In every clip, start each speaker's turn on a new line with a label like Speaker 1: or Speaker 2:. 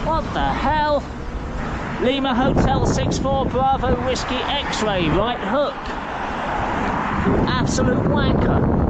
Speaker 1: What the hell? Lima Hotel 64 Bravo Whiskey X-Ray, right hook. Absolute wanker.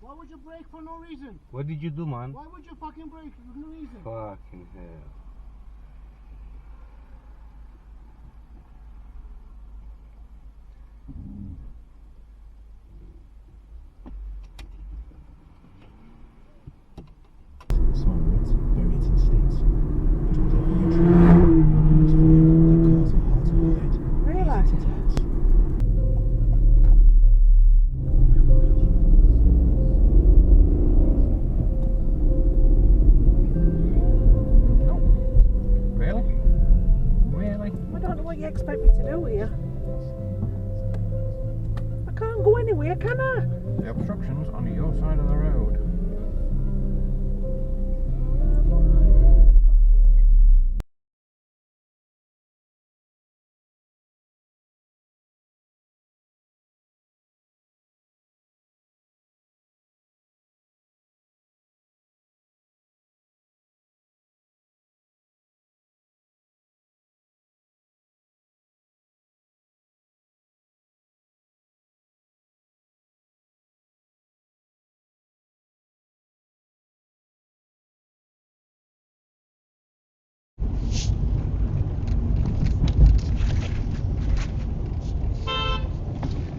Speaker 2: Why would you brake for no reason?
Speaker 3: What did you do, man?
Speaker 2: Why would you fucking brake for no reason?
Speaker 3: Fucking hell.
Speaker 4: Small reds, buried in states. But whatever you try, you must find the cars are hard to hide.
Speaker 5: Really?
Speaker 4: Easy to touch.
Speaker 5: I don't know what you expect me to do here. I can't go anywhere, can I?
Speaker 6: The obstruction's on your side of the road.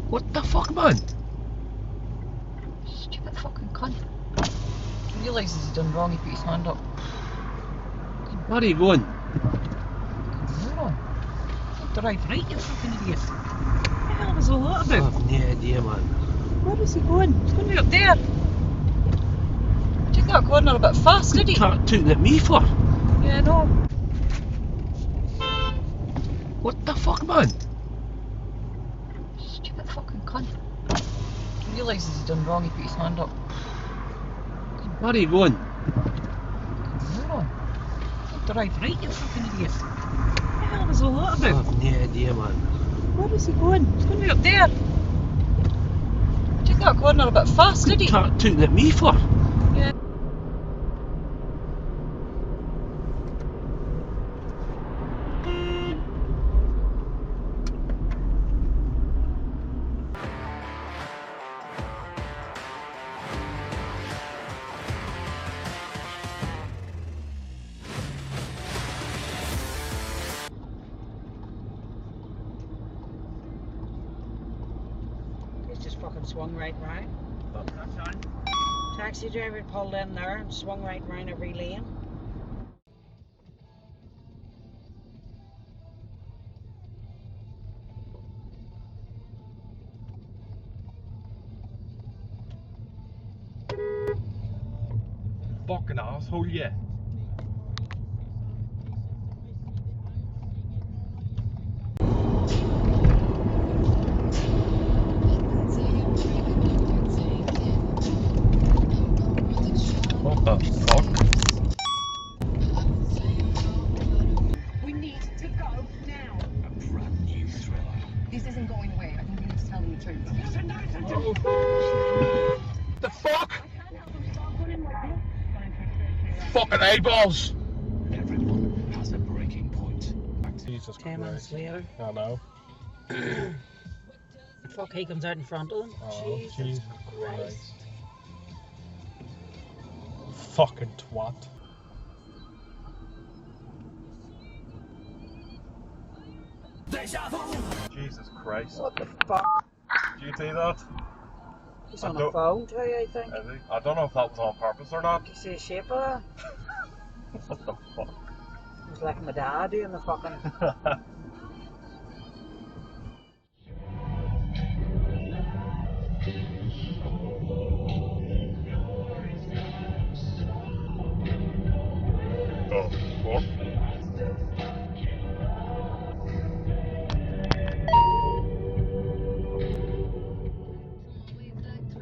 Speaker 3: What the fuck, man?
Speaker 7: Stupid fucking cunt. He realises he's done wrong, he put his hand up.
Speaker 3: Where are you going?
Speaker 7: Hold on. Drive right, you fucking idiot. What the hell was all that
Speaker 3: I
Speaker 7: about?
Speaker 3: have no idea, man.
Speaker 7: Where is he going? He's going to be up there. Took that corner a bit fast, did he?
Speaker 3: Tooting at me for?
Speaker 7: Yeah, no.
Speaker 3: What the fuck, man?
Speaker 7: Stupid fucking cunt. He realises he's done wrong, he put his hand up.
Speaker 3: Where are you going?
Speaker 7: Hold on. Drive right, you fucking idiot. What the hell was all that
Speaker 3: I
Speaker 7: about?
Speaker 3: have no idea, man.
Speaker 7: Where is he going? He's going to be up there. Took that corner a bit fast, did he?
Speaker 3: Tooting at me for?
Speaker 7: Yeah.
Speaker 5: Just fucking swung right round. Taxi driver pulled in there and swung right round every lane.
Speaker 6: Fucking asshole, yeah. What the fuck?
Speaker 8: We need to go now.
Speaker 4: A brand new thriller.
Speaker 8: This isn't going away. I think you need to tell them the truth.
Speaker 6: The fuck?
Speaker 8: I can't help them stop running like this.
Speaker 6: Fucking eyeballs!
Speaker 4: Everyone has a breaking point.
Speaker 6: Jesus
Speaker 5: 10 minutes later.
Speaker 6: I know.
Speaker 5: Fuck, he comes out in front of them.
Speaker 6: Oh,
Speaker 5: Jesus
Speaker 6: Jesus
Speaker 5: Christ.
Speaker 6: Christ. Fucking twat. Jesus Christ.
Speaker 5: What the fuck?
Speaker 6: Do you see that?
Speaker 5: He's
Speaker 6: I
Speaker 5: on a
Speaker 6: don't-
Speaker 5: phone too, I think.
Speaker 6: Is he? I don't know if that was on purpose or not.
Speaker 5: You see the shape of that?
Speaker 6: What the fuck?
Speaker 5: It's like my dad doing the fucking...
Speaker 6: Oh, fuck.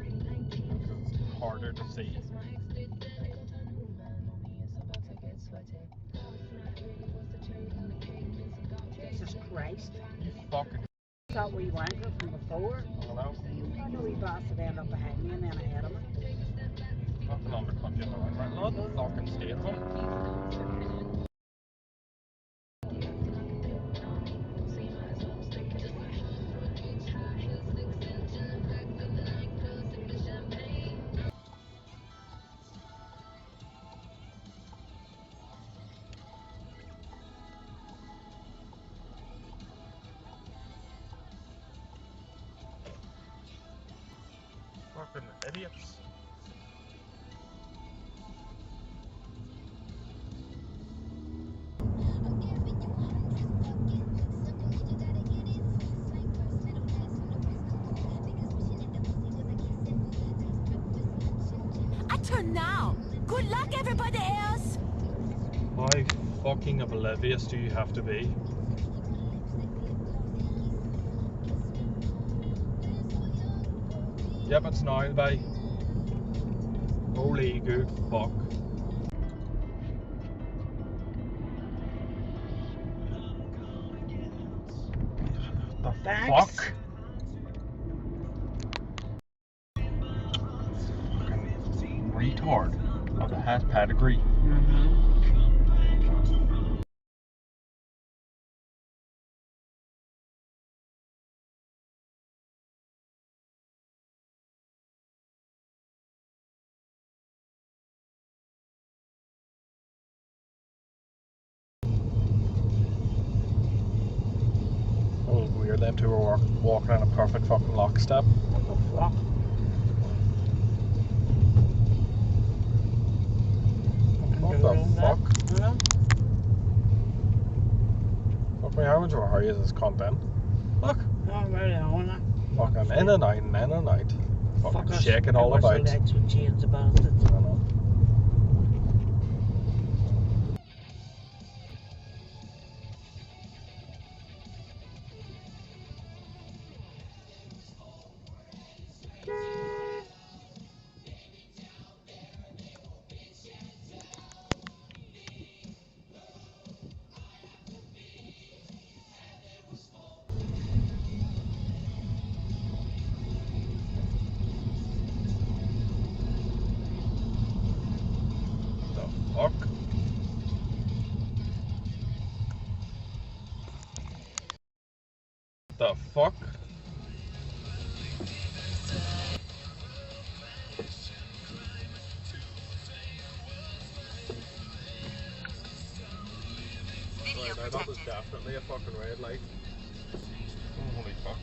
Speaker 6: It's harder to see.
Speaker 5: Jesus Christ.
Speaker 6: Fucking
Speaker 5: Is that where you wanker from before?
Speaker 6: hello.
Speaker 5: I know he bastard ended up behind me and then ahead of me.
Speaker 6: Fucking undercut you in the right. Not fucking stay at home. Fucking idiots.
Speaker 8: I turn now. Good luck, everybody else.
Speaker 6: How fucking oblivious do you have to be? Yep, it's now, bye. Holy good fuck. The
Speaker 5: Thanks.
Speaker 6: fuck? Fucking retard of a hat pedigree. Oh, weird. Them two were walking in a perfect fucking lockstep.
Speaker 5: What the fuck?
Speaker 6: What the fuck?
Speaker 5: You know?
Speaker 6: Fuck me, how much of a hurry is this cunt in? Look,
Speaker 5: Oh, really, I wanna.
Speaker 6: fucking in and out and in and out. Fucking
Speaker 5: Fuck us.
Speaker 6: shaking all
Speaker 5: Our
Speaker 6: about.
Speaker 5: legs with chains about it.
Speaker 6: I know. The fuck? The fuck? Right, now that was definitely a fucking red light. Holy fuck.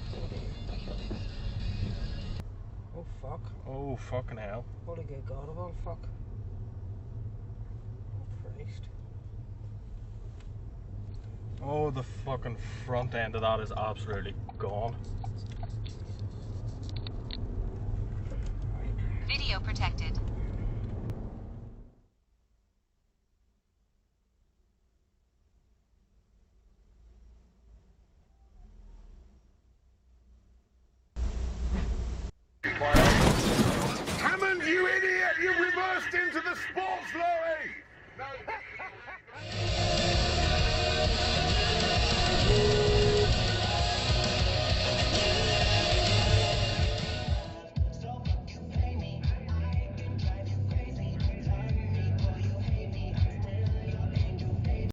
Speaker 5: Oh, fuck.
Speaker 6: Oh, fucking hell.
Speaker 5: Holy good God of all fuck. Oh, Christ.
Speaker 6: Oh, the fucking front end of that is absolutely gone.
Speaker 8: Video protected.
Speaker 9: Hammond, you idiot! You reversed into the sports lorry! No.